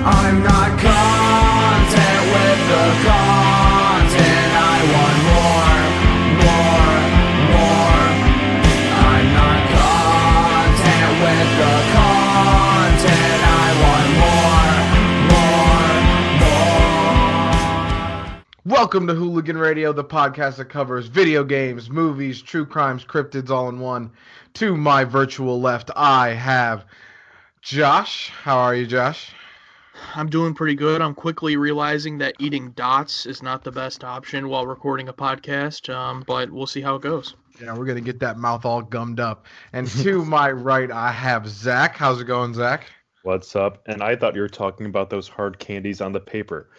I'm not content with the content. I want more. I'm not content with the content. I want more. Welcome to Hooligan Radio, the podcast that covers video games, movies, true crimes, cryptids, all in one. To my virtual left, I have Josh. How are you, Josh? I'm doing pretty good. I'm quickly realizing that eating dots is not the best option while recording a podcast, but we'll see how it goes. Yeah, we're going to get that mouth all gummed up. And to my right, I have Zach. How's it going, Zach? What's up? And I thought you were talking about those hard candies on the paper.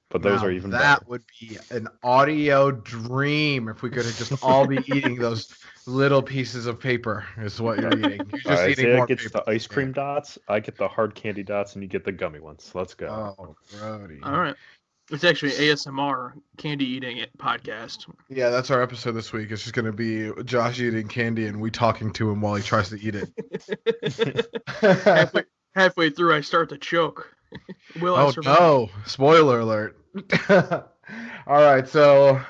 But those are even that better. Would be an audio dream if we could have just all be eating those little pieces of paper is what you're eating. You're just eating Isaiah more gets paper. the ice cream dots, I get the hard candy dots, and you get the gummy ones. Let's go. Oh, Brody. All right. It's actually ASMR candy eating podcast. Yeah, that's our episode this week. It's just going to be Josh eating candy and we talking to him while he tries to eat it. halfway through, I start to choke. Will I survive? No. Spoiler alert. All right, so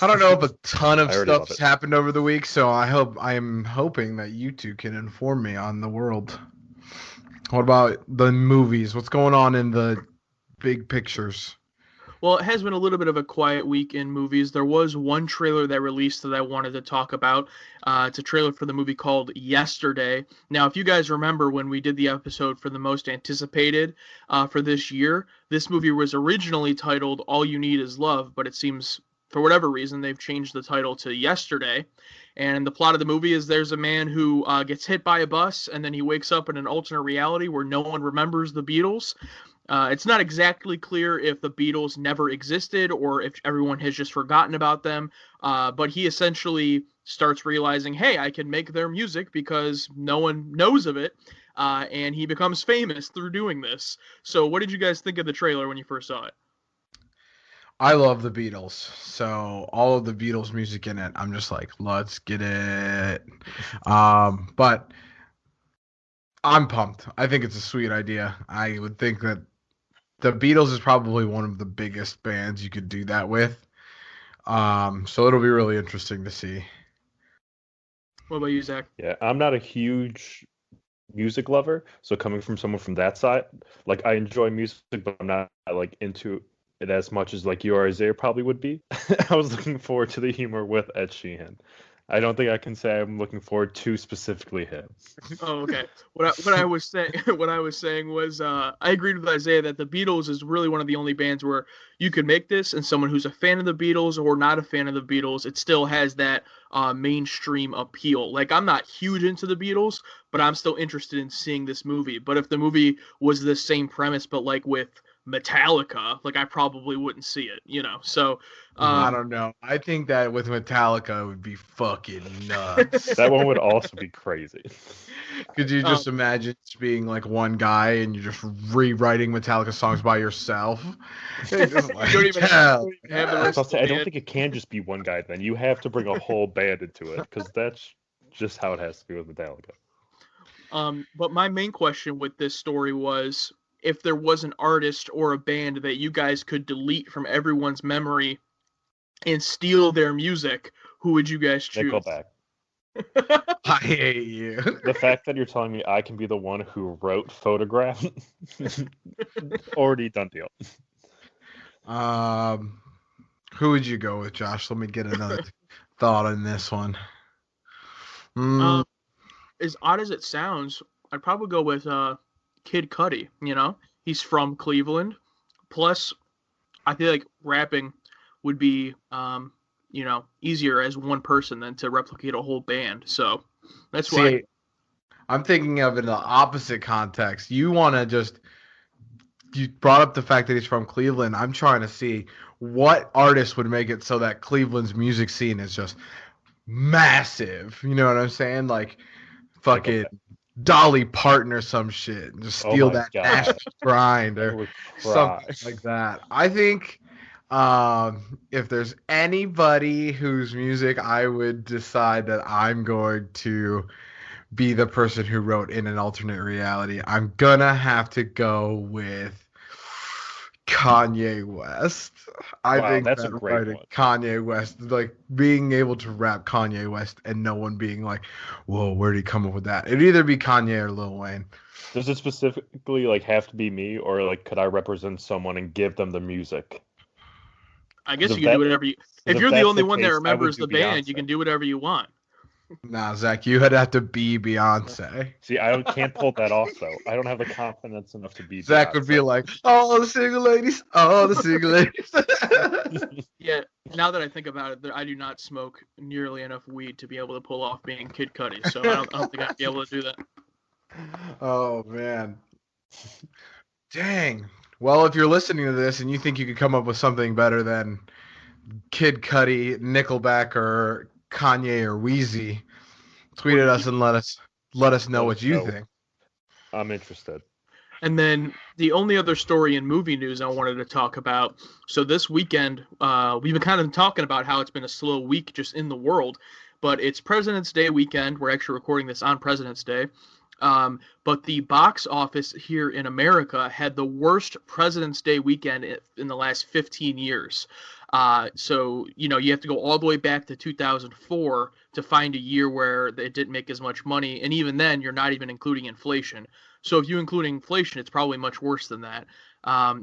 I don't know if a ton of stuff's happened over the week, so I am hoping that you two can inform me on the world. What about the movies? What's going on in the big pictures? Well, it has been a little bit of a quiet week in movies. There was one trailer that released that I wanted to talk about. It's a trailer for the movie called Yesterday. Now, if you guys remember when we did the episode for the most anticipated for this year, this movie was originally titled All You Need Is Love, but it seems, for whatever reason, they've changed the title to Yesterday. And the plot of the movie is there's a man who gets hit by a bus, and then he wakes up in an alternate reality where no one remembers the Beatles. It's not exactly clear if the Beatles never existed or if everyone has just forgotten about them, but he essentially starts realizing, hey, I can make their music because no one knows of it, and he becomes famous through doing this. So what did you guys think of the trailer when you first saw it? I love the Beatles, so all of the Beatles music in it, I'm just like, let's get it. But I'm pumped. I think it's a sweet idea. I would think that the Beatles is probably one of the biggest bands you could do that with. So it'll be really interesting to see. What about you, Zach? Yeah, I'm not a huge music lover, so coming from someone from that side, like I enjoy music, but I'm not like into it as much as like you or Isaiah probably would be. I was looking forward to the humor with Ed Sheeran. I don't think I can say I'm looking forward to specifically him. Oh, okay. What I was saying was I agreed with Isaiah that the Beatles is really one of the only bands where you could make this, and someone who's a fan of the Beatles or not a fan of the Beatles, it still has that mainstream appeal. Like, I'm not huge into the Beatles, but I'm still interested in seeing this movie. But if the movie was the same premise, but like with Metallica, like I probably wouldn't see it, you know. So I don't know. I think that with Metallica it would be fucking nuts. That one would also be crazy. Could you just imagine just being like one guy and you're just rewriting Metallica songs by yourself? Just like, you don't even have the rest of the I don't band. think it can just be one guy. Then you have to bring a whole band into it because that's just how it has to be with Metallica. But my main question with this story was, if there was an artist or a band that you guys could delete from everyone's memory and steal their music, who would you guys choose? Nickelback. I hate you. The fact that you're telling me I can be the one who wrote Photograph, already done deal. Who would you go with, Josh? Let me get another thought on this one. As odd as it sounds, I'd probably go with Kid Cudi. You know, he's from Cleveland. Plus, I feel like rapping would be, you know, easier as one person than to replicate a whole band. So that's why. I'm thinking of it in the opposite context. You brought up the fact that he's from Cleveland. I'm trying to see what artist would make it so that Cleveland's music scene is just massive. You know what I'm saying? Like fucking Dolly Parton or some shit. And just steal that Nashville grind or something like that. I think if there's anybody whose music I would decide that I'm going to be the person who wrote In an Alternate Reality, I'm gonna have to go with Kanye West. I Wow, think that's a that great writing one. Kanye West, like being able to rap Kanye West and no one being like, "Whoa, where did he come up with that?" It'd either be Kanye or Lil Wayne. Does it specifically like have to be me, or like could I represent someone and give them the music? I 'Cause guess you can do whatever you. If if you're the that's only the one that case, I would remembers do the band, you Beyonce. can do whatever you want. Nah, Zach, you would have to be Beyonce. See, can't pull that off though. I don't have the confidence enough to be Zach would be Beyonce. like, "Oh, the single ladies, oh, the single ladies." Yeah. Now that I think about it, I do not smoke nearly enough weed to be able to pull off being Kid Cudi, so I don't think I'd be able to do that. Oh man, dang. Well, if you're listening to this and you think you could come up with something better than Kid Cudi, Nickelback, or Kanye or Wheezy, tweet at us and let us know Let what us you know. think. I'm interested. And then the only other story in movie news I wanted to talk about. So this weekend, we've been kind of talking about how it's been a slow week just in the world, but it's President's Day weekend. We're actually recording this on President's Day. But the box office here in America had the worst President's Day weekend in the last 15 years. So, you have to go all the way back to 2004 to find a year where it didn't make as much money. And even then, you're not even including inflation. So if you include inflation, it's probably much worse than that.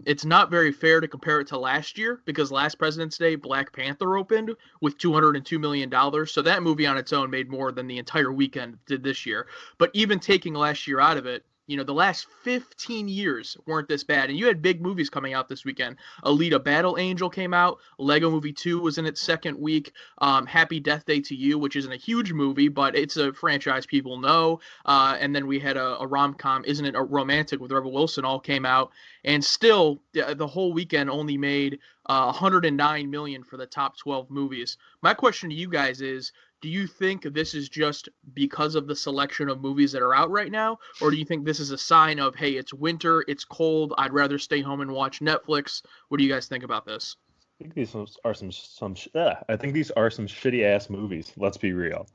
It's not very fair to compare it to last year because last President's Day, Black Panther opened with $202 million. So that movie on its own made more than the entire weekend did this year. But even taking last year out of it, the last 15 years weren't this bad. And you had big movies coming out this weekend. Alita Battle Angel came out. Lego Movie 2 was in its second week. Happy Death Day to You, which isn't a huge movie, but it's a franchise people know. And then we had a rom-com, Isn't It a Romantic, with Rebel Wilson, all came out. And still, the whole weekend only made $109 million for the top 12 movies. My question to you guys is, do you think this is just because of the selection of movies that are out right now? Or do you think this is a sign of, hey, it's winter, it's cold, I'd rather stay home and watch Netflix? What do you guys think about this? I think these are I think these are some shitty ass movies. Let's be real.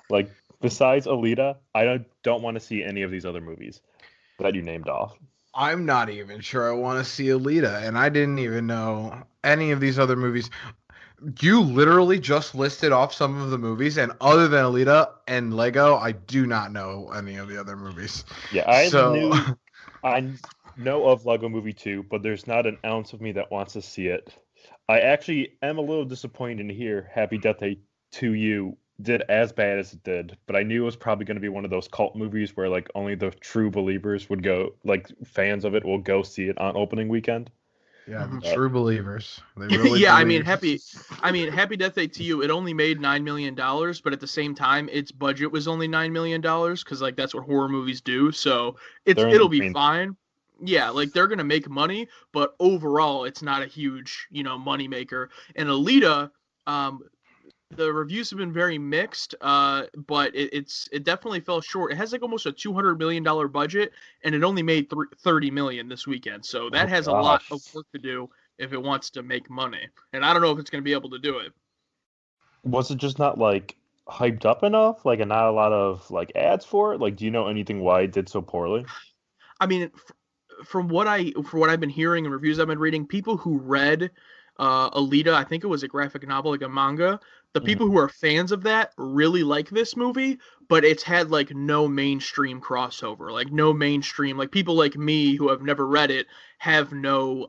Like besides Alita, I don't want to see any of these other movies that you named off. I'm not even sure I want to see Alita, and I didn't even know any of these other movies. You literally just listed off some of the movies, and other than Alita and Lego, I do not know any of the other movies. Yeah, I know of Lego Movie 2, but there's not an ounce of me that wants to see it. I actually am a little disappointed to hear Happy Death Day to You did as bad as it did, but I knew it was probably going to be one of those cult movies where like only the true believers would go, like fans of it will go see it on opening weekend. Yeah, the true believers. They really yeah, believe. Happy Death Day to You. It only made $9 million, but at the same time, its budget was only $9 million because like that's what horror movies do. So it'll be fine. Yeah, like they're gonna make money, but overall, it's not a huge money maker. And Alita, the reviews have been very mixed, but it definitely fell short. It has like almost a $200 million budget, and it only made $30 million this weekend. So that has a lot of work to do if it wants to make money. And I don't know if it's going to be able to do it. Was it just not like hyped up enough? Like, and not a lot of like ads for it? Like, do you know anything why it did so poorly? I mean, from what I've been hearing and reviews I've been reading, people who read Alita, I think it was a graphic novel, like a manga. The people who are fans of that really like this movie, but it's had like no mainstream crossover, like no mainstream, like people like me who have never read it have no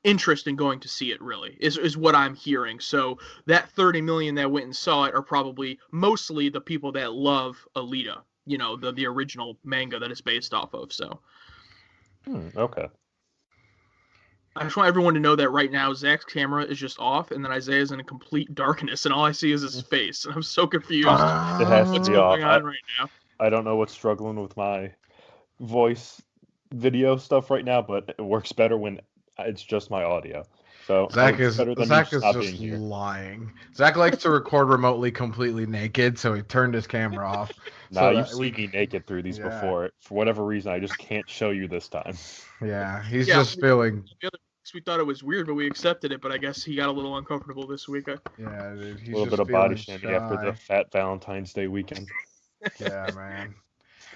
interest in going to see it. Really, is what I'm hearing. So that 30 million that went and saw it are probably mostly the people that love Alita, the original manga that it's based off of. So, okay. I just want everyone to know that right now Zach's camera is just off, and then Isaiah's in a complete darkness, and all I see is his face, and I'm so confused. It has to What's be going off. on right now? I don't know what's struggling with my voice video stuff right now, but it works better when it's just my audio. So Zach is just lying. Zach likes to record remotely completely naked, so he turned his camera off. Nah, you've seen me naked through these before. For whatever reason, I just can't show you this time. Yeah, he's just feeling. The other weeks we thought it was weird, but we accepted it. But I guess he got a little uncomfortable this week. Yeah, dude, he's a little bit of body shaming after the fat Valentine's Day weekend. Yeah, man.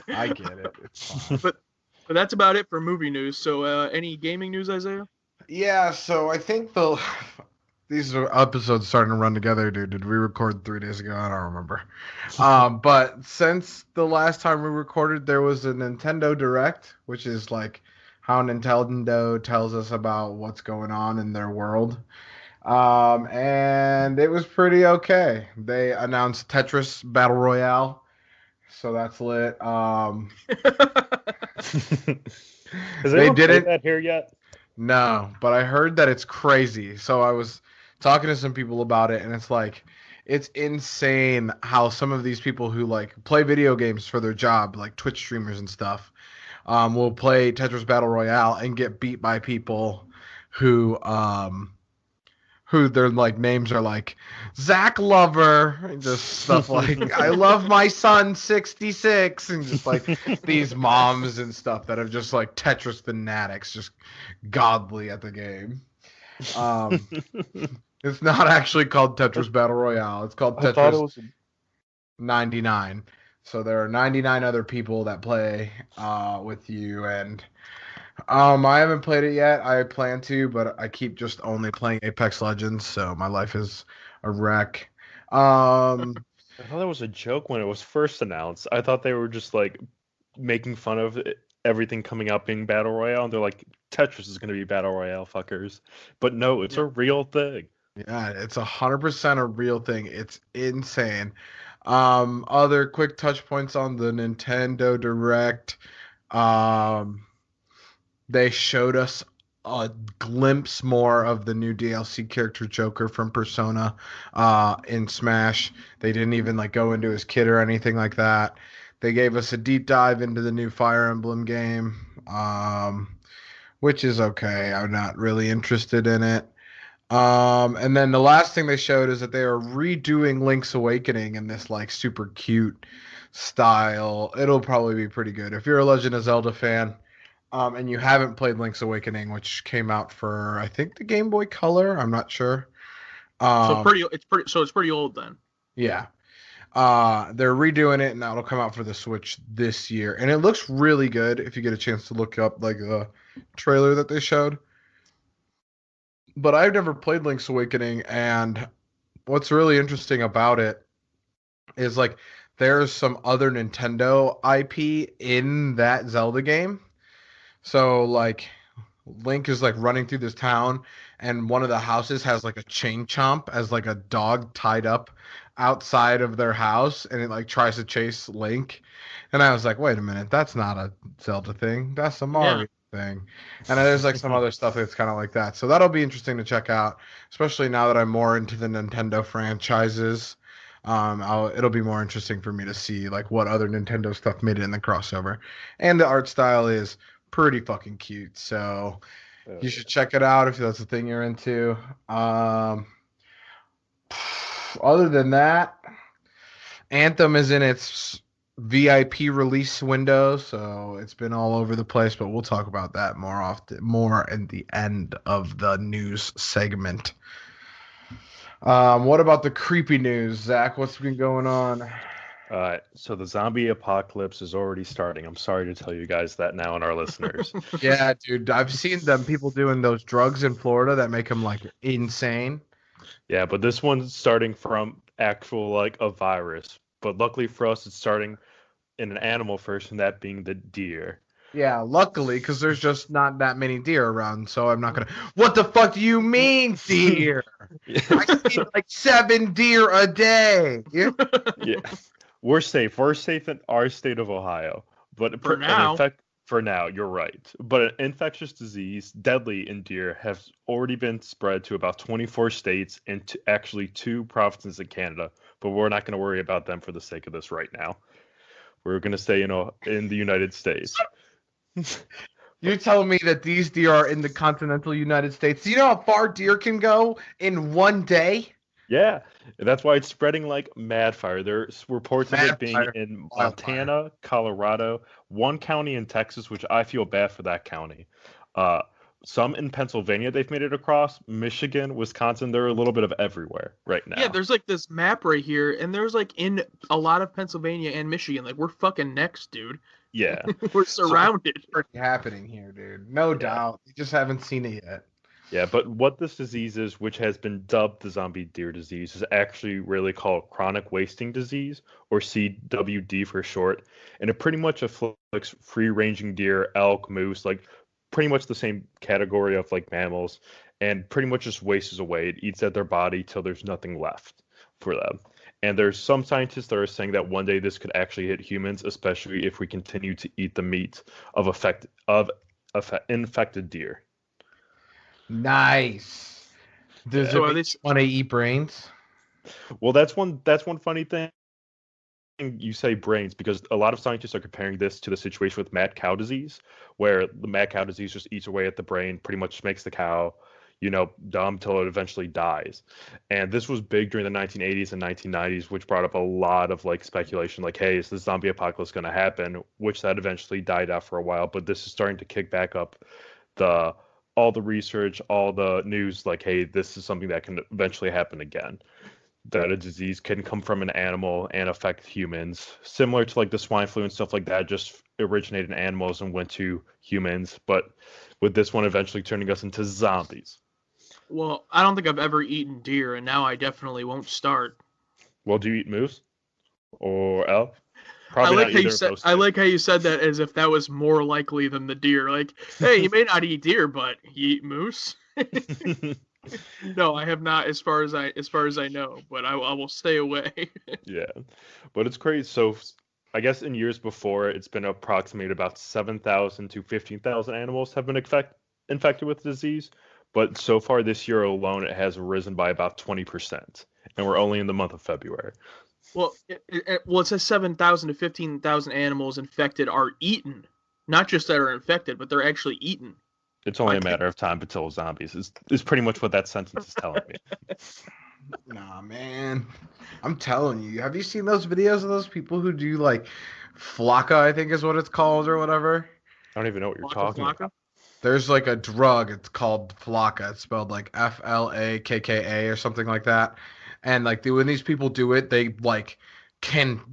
I get it. It's fine. But that's about it for movie news. So any gaming news, Isaiah? Yeah, so I think these are episodes starting to run together, dude. Did we record 3 days ago? I don't remember. But since the last time we recorded, there was a Nintendo Direct, which is like how Nintendo tells us about what's going on in their world. And it was pretty okay. They announced Tetris Battle Royale, so that's lit. Has They anyone played didn't. that here yet? No, but I heard that it's crazy. So I was talking to some people about it, and it's like, it's insane how some of these people who like play video games for their job, like Twitch streamers and stuff, will play Tetris Battle Royale and get beat by people who their like names are like Zach Lover, and just stuff like I love my son 66, and just like these moms and stuff that are just like Tetris fanatics, just godly at the game. Um, it's not actually called Tetris Battle Royale. It's called I thought it Tetris was. 99. So there are 99 other people that play with you, and I haven't played it yet. I plan to, but I keep just only playing Apex Legends, so my life is a wreck. Um, I thought that was a joke when it was first announced. I thought they were just like making fun of everything coming out being battle royale, and they're like, Tetris is gonna be battle royale, fuckers. But no, it's a real thing. yeah, it's 100% a real thing. It's insane. Other quick touch points on the Nintendo Direct. Um, they showed us a glimpse more of the new DLC character Joker from Persona in Smash. They didn't even like go into his kit or anything like that. They gave us a deep dive into the new Fire Emblem game, which is okay. I'm not really interested in it. And then the last thing they showed is that they are redoing Link's Awakening in this like super cute style. It'll probably be pretty good. If you're a Legend of Zelda fan, and you haven't played Link's Awakening, which came out for I think the Game Boy Color, I'm not sure. So it's pretty old then. Yeah. They're redoing it, and that'll come out for the Switch this year. And it looks really good if you get a chance to look up like the trailer that they showed. But I've never played Link's Awakening, and what's really interesting about it is like there's some other Nintendo IP in that Zelda game. So like Link is like running through this town, and one of the houses has like a chain chomp as like a dog tied up outside of their house, and it like tries to chase Link. And I was like, wait a minute, that's not a Zelda thing. That's a Mario thing. And there's like some other stuff that's kind of like that. So that'll be interesting to check out, especially now that I'm more into the Nintendo franchises. It'll be more interesting for me to see like what other Nintendo stuff made it in the crossover. And the art style is pretty fucking cute. So you should check it out if that's the thing you're into. Other than that, Anthem is in its VIP release window, so it's been all over the place, but we'll talk about that more in the end of the news segment. What about the creepy news, Zach? What's been going on? So the zombie apocalypse is already starting. I'm sorry to tell you guys that now and our listeners. Yeah, dude, I've seen them people doing those drugs in Florida that make them like insane. Yeah, but this one's starting from actual like a virus. But luckily for us, it's starting in an animal first, and that being the deer. Yeah, luckily, because there's just not that many deer around, so I'm not gonna. What the fuck do you mean, deer? I see like 7 deer a day. Yeah. Yeah, we're safe. We're safe in our state of Ohio. But For now. for now, you're right. But an infectious disease, deadly in deer, has already been spread to about 24 states and to actually 2 provinces in Canada. But we're not going to worry about them for the sake of this right now. We're going to stay in the United States. You're telling me that these deer are in the continental United States? Do you know how far deer can go in one day? Yeah, and that's why it's spreading like mad fire. There's reports of it being Mad in fire. Montana, Colorado, one county in Texas, which I feel bad for that county. some in Pennsylvania they've made it across. Michigan, Wisconsin, they're a little bit of everywhere right now. Yeah, there's like this map right here, and there's like in a lot of Pennsylvania and Michigan. Like we're fucking next, dude. Yeah. We're surrounded. Pretty happening here, dude. No doubt. You just haven't seen it yet. Yeah, but what this disease is, which has been dubbed the zombie deer disease, is actually really called chronic wasting disease, or CWD for short. And it pretty much afflicts free-ranging deer, elk, moose, like pretty much the same category of like mammals, and pretty much just wastes away. It eats at their body till there's nothing left for them. And there's some scientists that are saying that one day this could actually hit humans, especially if we continue to eat the meat of infected deer. Nice. Does So it want to eat brains? Well, that's one funny thing you say brains, because a lot of scientists are comparing this to the situation with mad cow disease, where the mad cow disease just eats away at the brain, pretty much makes the cow, dumb till it eventually dies. And this was big during the 1980s and 1990s, which brought up a lot of like speculation, like, hey, is the zombie apocalypse going to happen? Which that eventually died out for a while, but this is starting to kick back up all the research, all the news, like, hey, this is something that can eventually happen again. That a disease can come from an animal and affect humans, similar to like the swine flu and stuff like that, just originated in animals and went to humans. But with this one eventually turning us into zombies. Well, I don't think I've ever eaten deer, and now I definitely won't start. Well, do you eat moose or elk? I Probably like not how either you of said. those I two. like how you said that as if that was more likely than the deer. Like, hey, you may not eat deer, but you eat moose. No, I have not, as far as I know. But I will stay away. Yeah, but it's crazy. So I guess in years before, it's been approximated about 7,000 to 15,000 animals have been infected with the disease. But so far this year alone, it has risen by about 20%, and we're only in the month of February. Well, it says 7,000 to 15,000 animals infected are eaten, not just that are infected, but they're actually eaten. It's only a Okay. matter of time until zombies is pretty much what that sentence is telling me. Nah, man. I'm telling you. Have you seen those videos of those people who do like flocka, I think is what it's called, or whatever? I don't even know what you're Flocka, talking flocka? about. There's like a drug. It's called flocka. It's spelled like FLAKKA or something like that. And like when these people do it, they like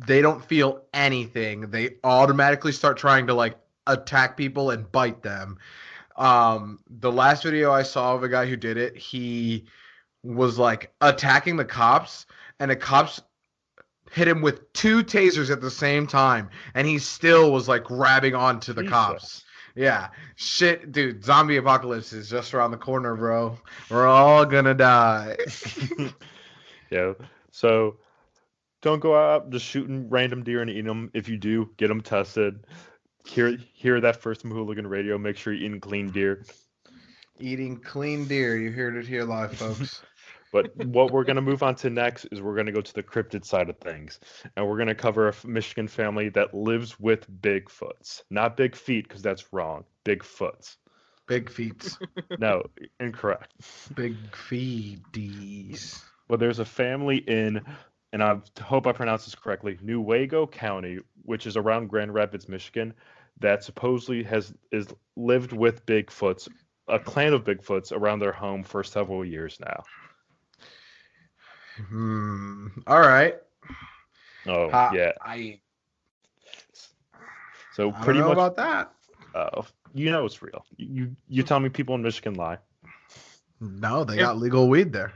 they don't feel anything. They automatically start trying to like attack people and bite them. The last video I saw of a guy who did it, he was like attacking the cops, and the cops hit him with 2 tasers at the same time, and he still was like grabbing onto the Jesus. cops. Yeah, shit, dude. Zombie apocalypse is just around the corner, bro. We're all gonna die. Yeah. So don't go out just shooting random deer and eating them. If you do, get them tested. Hear that first from Hooligan Radio. Make sure you're eating clean deer. Eating clean deer. You heard it here live, folks. But what we're going to move on to next is we're going to go to the cryptid side of things. And we're going to cover a Michigan family that lives with Bigfoots. Not big feet, because that's wrong. Bigfoots. Big feet. No, incorrect. Big feeties. Well, there's a family in, and I hope I pronounce this correctly, Newaygo County, which is around Grand Rapids, Michigan, that supposedly is lived with Bigfoots, a clan of Bigfoots around their home for several years now. All right. Oh, yeah. So I pretty don't know much about that. it's real. You tell me people in Michigan lie. No, they got legal weed there.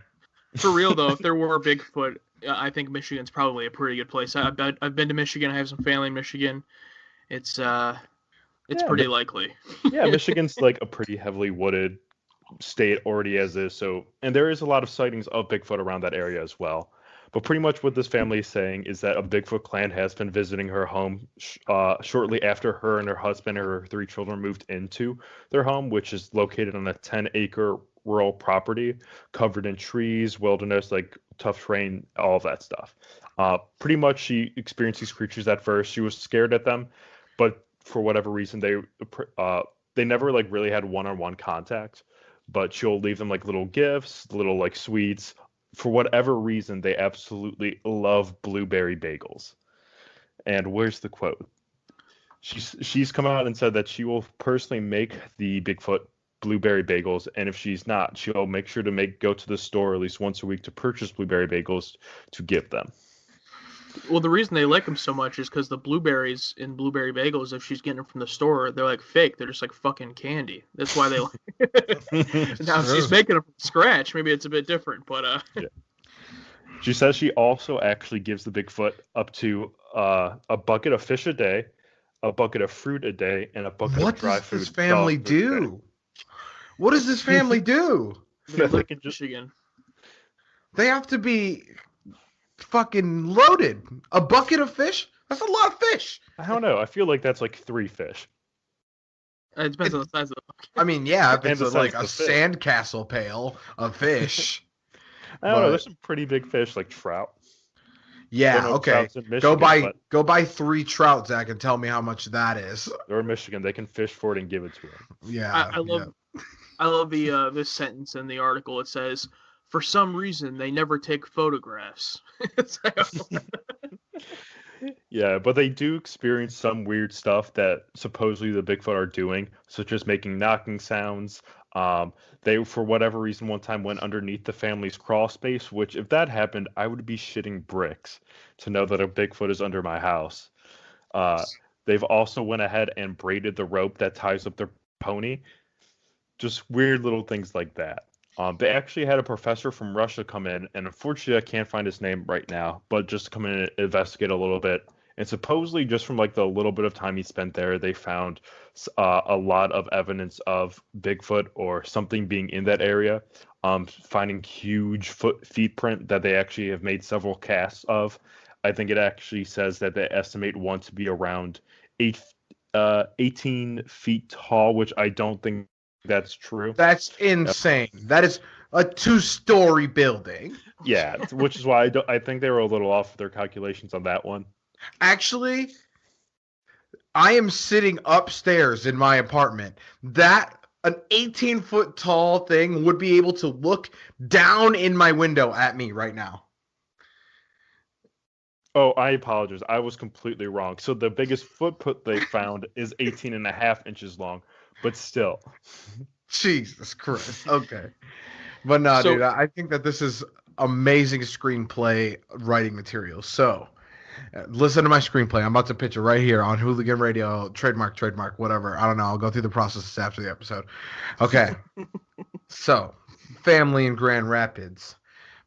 For real though, if there were Bigfoot, I think Michigan's probably a pretty good place. I've been to Michigan. I have some family in Michigan. It's pretty likely. Yeah, Michigan's like a pretty heavily wooded state already as is. So, and there is a lot of sightings of Bigfoot around that area as well. But pretty much what this family is saying is that a Bigfoot clan has been visiting her home shortly after her and her husband and her 3 children moved into their home, which is located on a 10-acre rural property covered in trees, wilderness, like tough terrain, all of that stuff. Pretty much she experienced these creatures at first. She was scared at them, but for whatever reason, they never like really had one-on-one contact. But she'll leave them like little gifts, little like sweets. For whatever reason, they absolutely love blueberry bagels. And where's the quote? She's come out and said that she will personally make the Bigfoot blueberry bagels, and if she's not, she'll make sure to go to the store at least once a week to purchase blueberry bagels to give them. Well, the reason they like them so much is because the blueberries in blueberry bagels, if she's getting them from the store, they're like fake. They're just like fucking candy. That's why they like it. Now, if she's making them from scratch, maybe it's a bit different, but Yeah. She says she also actually gives the Bigfoot up to a bucket of fish a day, a bucket of fruit a day, and a bucket What of dry does food. this family dog food a day. do? What does this family do? they They live can in just- Michigan. They have to be fucking loaded. A bucket of fish? That's a lot of fish. I don't know. I feel like that's like 3 fish. It depends on the size of the bucket. I mean, yeah, if And it's the like size a of the fish. sandcastle pail of fish. I don't know. But- There's some pretty big fish like trout. Yeah, Don't know if okay. trout's in Michigan, but Go buy 3 trout, Zach, and tell me how much that is. they're in Michigan. They can fish for it and give it to them. Yeah. I love the this sentence in the article. It says, "For some reason, they never take photographs." It's like, Yeah, but they do experience some weird stuff that supposedly the Bigfoot are doing, such as making knocking sounds. They, for whatever reason, one time went underneath the family's crawl space, which if that happened, I would be shitting bricks to know that a Bigfoot is under my house. They've also went ahead and braided the rope that ties up their pony. Just weird little things like that. They actually had a professor from Russia come in, and unfortunately I can't find his name right now, but just to come in and investigate a little bit. And supposedly just from like the little bit of time he spent there, they found a lot of evidence of Bigfoot or something being in that area. Finding huge feet print that they actually have made several casts of. I think it actually says that they estimate one to be around 18 feet tall, which I don't think that's true. That's insane. That is a 2-story building. Yeah, which is why I think they were a little off with their calculations on that one. Actually, I am sitting upstairs in my apartment. That an 18-foot tall thing would be able to look down in my window at me right now. Oh, I apologize. I was completely wrong. So the biggest footprint they found is 18.5 inches long, but still. Jesus Christ. Okay. But no, So- dude, I think that this is amazing screenplay writing material. So, listen to my screenplay. I'm about to pitch it right here on Hooligan Radio. Trademark, whatever. I don't know. I'll go through the process after the episode. Okay. So, family in Grand Rapids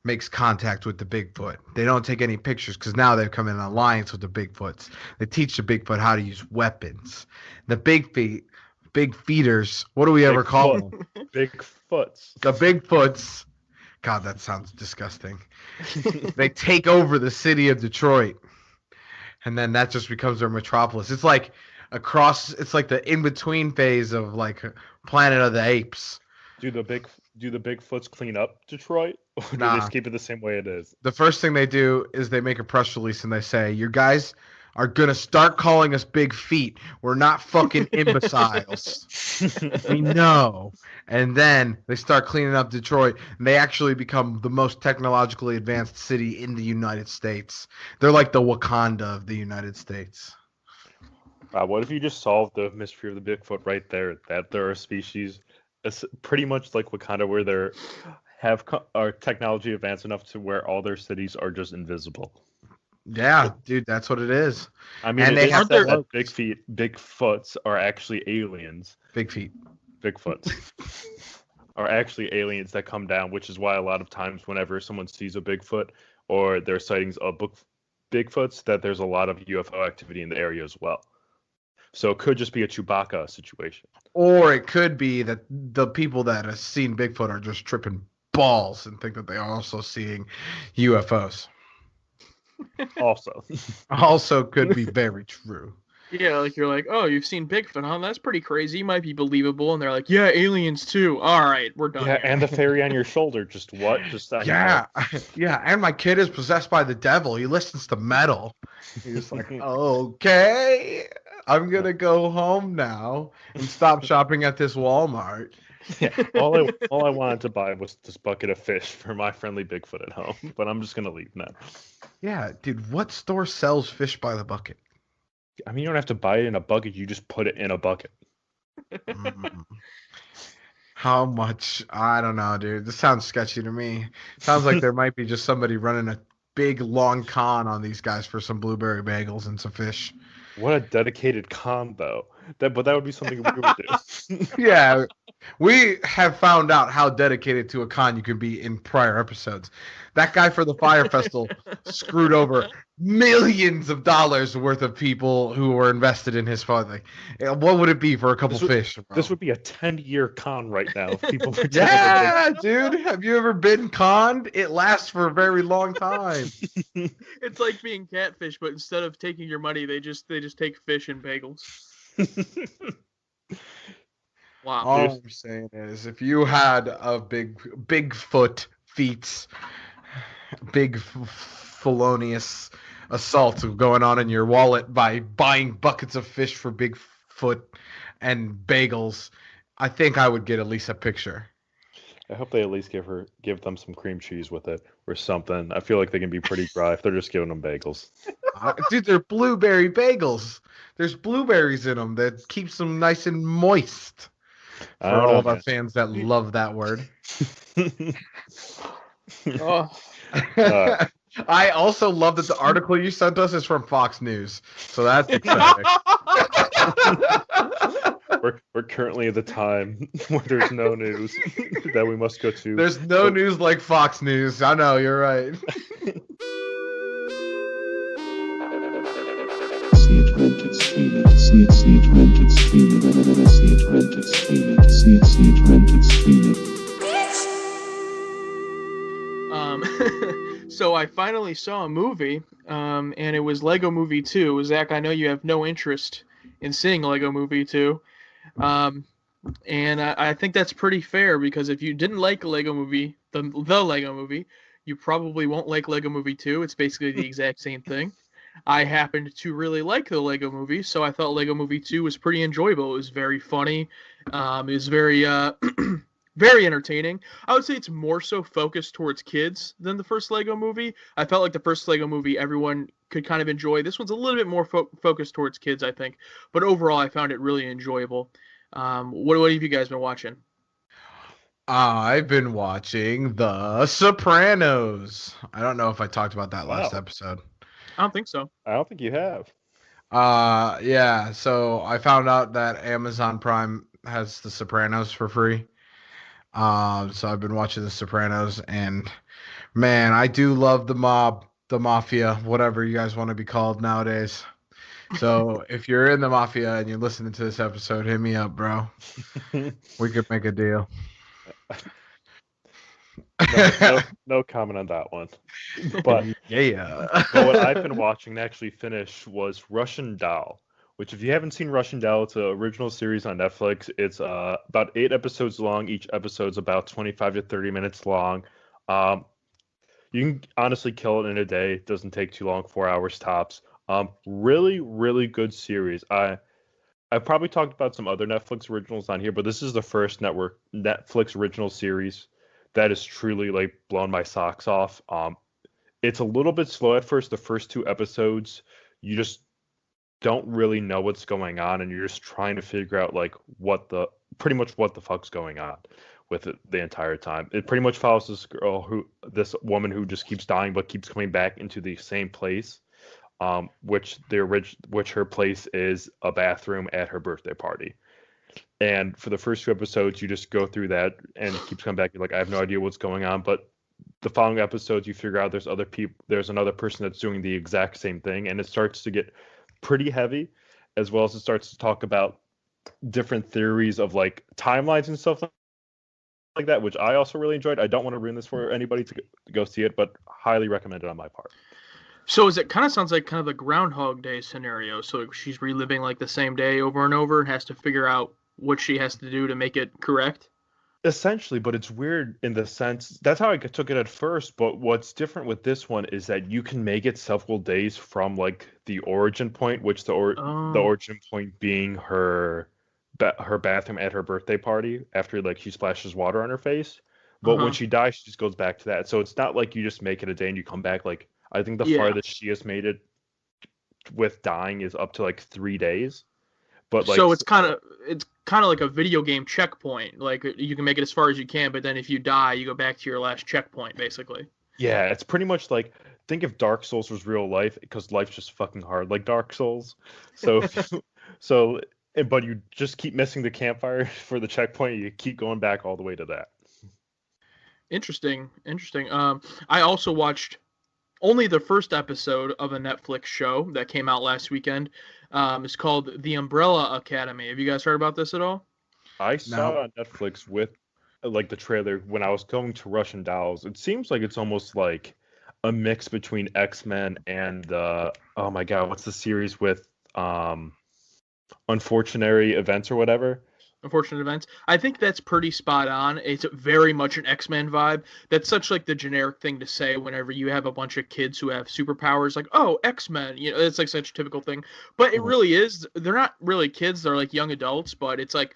makes contact with the Bigfoot. They don't take any pictures because now they've come in alliance with the Bigfoots. They teach the Bigfoot how to use weapons. The big feeders, what do we ever call them? Bigfoots. The Bigfoots. God, that sounds disgusting. They take over the city of Detroit. And then that just becomes their metropolis. It's like it's like the in-between phase of like Planet of the Apes. Do the Bigfoots clean up Detroit? Or do they Nah. just keep it the same way it is? The first thing they do is they make a press release and they say, "You guys are going to start calling us Big Feet. We're not fucking imbeciles. We know." And then they start cleaning up Detroit, and they actually become the most technologically advanced city in the United States. They're like the Wakanda of the United States. What if you just solved the mystery of the Bigfoot right there? That there are species, pretty much like Wakanda, where they have our technology advanced enough to where all their cities are just invisible. Yeah, dude, that's what it is. I mean, And it they is have said their- that Bigfoots are actually aliens. Big Feet. Bigfoots are actually aliens that come down, which is why a lot of times whenever someone sees a Bigfoot or there's sightings of Bigfoots, that there's a lot of UFO activity in the area as well. So it could just be a Chewbacca situation. Or it could be that the people that have seen Bigfoot are just tripping balls and think that they are also seeing UFOs. Also, Also could be very true. Yeah, like you're like, "Oh, you've seen Bigfoot, huh? That's pretty crazy. Might be believable." And they're like, "Yeah, aliens too. All right, we're done." yeah, here." and the fairy on your shoulder. Just what? Just Yeah, yeah, and my kid is possessed by the devil. He listens to metal. He's like, okay, I'm gonna go home now and stop shopping at this Walmart. Yeah, all I wanted to buy was this bucket of fish for my friendly Bigfoot at home, but I'm just gonna leave now. Yeah, dude, what store sells fish by the bucket? I mean, you don't have to buy it in a bucket; you just put it in a bucket. Mm. How much? I don't know, dude. This sounds sketchy to me. Sounds like there might be just somebody running a big long con on these guys for some blueberry bagels and some fish. What a dedicated con, though. But that would be something we would do. Yeah, we have found out how dedicated to a con you can be in prior episodes. That guy for the Fire Festival screwed over millions of dollars worth of people who were invested in his fund. Like, what would it be for a couple fish? Bro? This would be a 10-year con right now. If people were Yeah, dude. Have you ever been conned? It lasts for a very long time. It's like being catfish, but instead of taking your money, they just take fish and bagels. Wow. All I'm saying is, if you had a Bigfoot feats, big felonious assault going on in your wallet by buying buckets of fish for Bigfoot and bagels, I think I would get at least a picture. I hope they at least give them some cream cheese with it or something. I feel like they can be pretty dry if they're just giving them bagels. Dude, they're blueberry bagels. There's blueberries in them that keeps them nice and moist. For all of our fans that love that word. Oh. I also love that the article you sent us is from Fox News. So that's exciting. We're currently at the time where there's no news that we must go to. There's no news like Fox News. I know, you're right. See it, rent it, stream it. See it, rent it, stream it. See it, rent it, stream it. See it, rent it, stream it. So I finally saw a movie, and it was Lego Movie 2. Zach, I know you have no interest in seeing Lego Movie 2. And I think that's pretty fair, because if you didn't like Lego Movie, the Lego Movie, you probably won't like Lego Movie 2. It's basically the exact same thing. I happened to really like the Lego Movie, so I thought Lego Movie 2 was pretty enjoyable. It was very funny. It was very very entertaining. I would say it's more so focused towards kids than the first Lego Movie. I felt like the first Lego Movie everyone could kind of enjoy. This one's a little bit more focused towards kids, I think. But overall, I found it really enjoyable. What have you guys been watching? I've been watching The Sopranos. I don't know if I talked about that last episode. I don't think so. I don't think you have. Yeah. So I found out that Amazon Prime has The Sopranos for free. So I've been watching The Sopranos, and man, I do love the mob, the mafia, whatever you guys want to be called nowadays. So if you're in the mafia and you're listening to this episode, hit me up, bro. We could make a deal. No comment on that one. But yeah. but what I've been watching to actually finish was Russian Doll, which, if you haven't seen Russian Doll, it's an original series on Netflix. It's about 8 episodes long. Each episode's about 25 to 30 minutes long. You can honestly kill it in a day. It doesn't take too long, 4 hours tops. Really, really good series. I've probably talked about some other Netflix originals on here, but this is the first Netflix original series that is truly like blown my socks off. It's a little bit slow at first. The first 2 episodes, you just don't really know what's going on, and you're just trying to figure out like what the fuck's going on with it the entire time. It pretty much follows this woman who just keeps dying but keeps coming back into the same place, which her place is a bathroom at her birthday party. And for the first 2 episodes, you just go through that, and it keeps coming back. You're like, I have no idea what's going on, but the following episodes, you figure out there's another person that's doing the exact same thing, and it starts to get pretty heavy, as well as it starts to talk about different theories of like timelines and stuff like that, which I also really enjoyed. I don't want to ruin this for anybody to go see it, but highly recommend it on my part. So it kind of sounds like kind of the Groundhog Day scenario. So she's reliving like the same day over and over and has to figure out what she has to do to make it correct. Essentially, but it's weird in the sense that's how I took it at first. But what's different with this one is that you can make it several days from like the origin point, which the origin point being her bathroom at her birthday party after like she splashes water on her face. But when she dies, she just goes back to that. So it's not like you just make it a day and you come back. Like I think the farthest she has made it with dying is up to like 3 days. But like, so it's kind kind of like a video game checkpoint. Like you can make it as far as you can, but then if you die, you go back to your last checkpoint, basically. Yeah, it's pretty much like, think if Dark Souls was real life, because life's just fucking hard like Dark Souls. So but you just keep missing the campfire for the checkpoint. You keep going back all the way to that. Interesting. I also watched only the first episode of a Netflix show that came out last weekend. It's called The Umbrella Academy. Have you guys heard about this at all? I saw it on Netflix with like the trailer when I was going to Russian Dolls. It seems like it's almost like a mix between X-Men and oh my god, what's the series with Unfortunate Events or whatever? Unfortunate Events. I think that's pretty spot on. It's very much an X-Men vibe. That's such like the generic thing to say whenever you have a bunch of kids who have superpowers, like, oh, X-Men. You know, it's like such a typical thing. But it really is. They're not really kids. They're like young adults. But it's like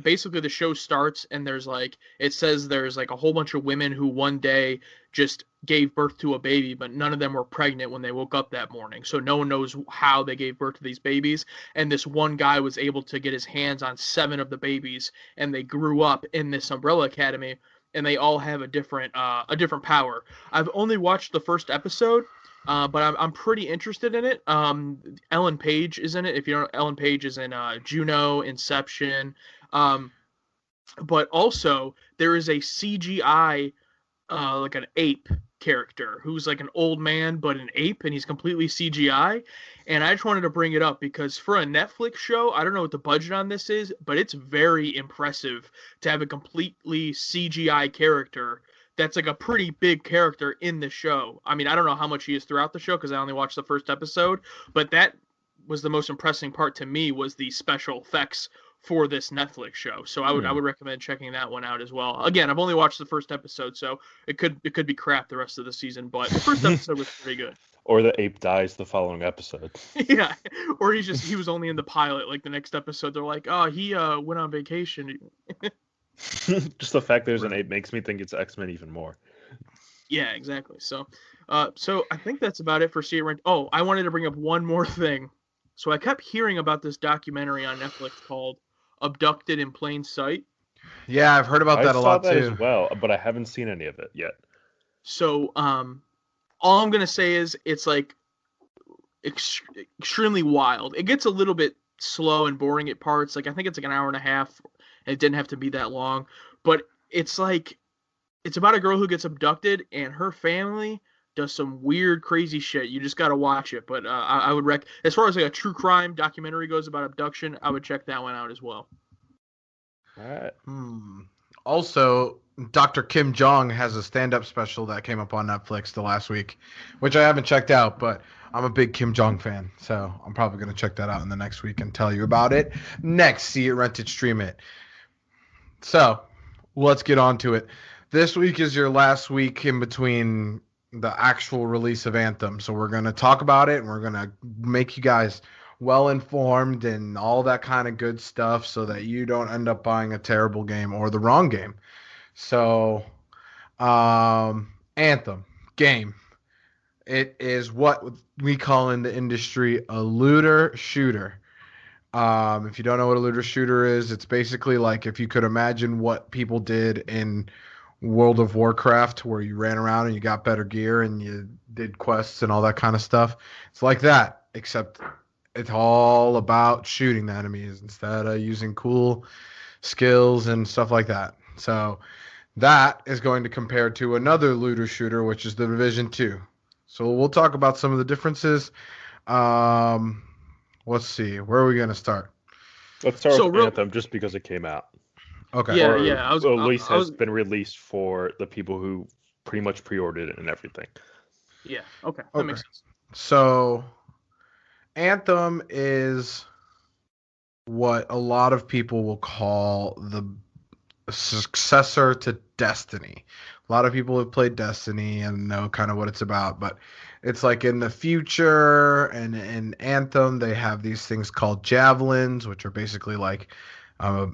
basically the show starts and there's like, it says there's like a whole bunch of women who one day just gave birth to a baby, but none of them were pregnant when they woke up that morning. So no one knows how they gave birth to these babies. And this one guy was able to get his hands on 7 of the babies, and they grew up in this Umbrella Academy, and they all have a different power. I've only watched the first episode, but I'm pretty interested in it. Ellen Page is in it. If you don't know, Ellen Page is in Juno, Inception. But also there is a CGI like an ape character who's like an old man but an ape, and he's completely CGI. And I just wanted to bring it up because for a Netflix show, I don't know what the budget on this is, but it's very impressive to have a completely CGI character that's like a pretty big character in the show. I mean, I don't know how much he is throughout the show because I only watched the first episode, but that was the most impressive part to me, was the special effects for this Netflix show. So I would recommend checking that one out as well. Again, I've only watched the first episode, so it could be crap the rest of the season, but the first episode was pretty good. Or the ape dies the following episode. Yeah, or he was only in the pilot. Like the next episode, they're like, oh, he went on vacation. Just the fact there's an ape makes me think it's X-Men even more. Yeah, exactly. So I think that's about it for See It Rent. Oh, I wanted to bring up one more thing. So I kept hearing about this documentary on Netflix called Abducted in Plain Sight. Yeah, I've heard about that a lot I saw that too. as well, but I haven't seen any of it yet. So all I'm gonna say is it's like extremely wild. It gets a little bit slow and boring at parts. Like I think it's like an hour and a half, and it didn't have to be that long. But it's like it's about a girl who gets abducted, and her family does some weird, crazy shit. You just gotta watch it. But I would as far as like a true crime documentary goes about abduction, I would check that one out as well. All right. Also, Dr. Kim Jong has a stand-up special that came up on Netflix the last week, which I haven't checked out, but I'm a big Kim Jong fan, so I'm probably going to check that out in the next week and tell you about it next. See It, Rent It, Stream It. So, let's get on to it. This week is your last week in between the actual release of Anthem, so we're going to talk about it, and we're going to make you guys well-informed and all that kind of good stuff so that you don't end up buying a terrible game or the wrong game. So, Anthem game. It is what we call in the industry a looter shooter. If you don't know what a looter shooter is, it's basically like if you could imagine what people did in World of Warcraft, where you ran around and you got better gear and you did quests and all that kind of stuff. It's like that, except it's all about shooting the enemies instead of using cool skills and stuff like that. So that is going to compare to another looter shooter, which is the Division 2. So we'll talk about some of the differences. Let's see. Where are we going to start? Let's start with Anthem just because it came out. Okay. Yeah, Or yeah. at least has been released for the people who pretty much pre-ordered it and everything. Yeah, okay. That makes sense. So Anthem is what a lot of people will call the successor to Destiny. A lot of people have played Destiny and know kind of what it's about, but it's like in the future, and in Anthem they have these things called javelins, which are basically like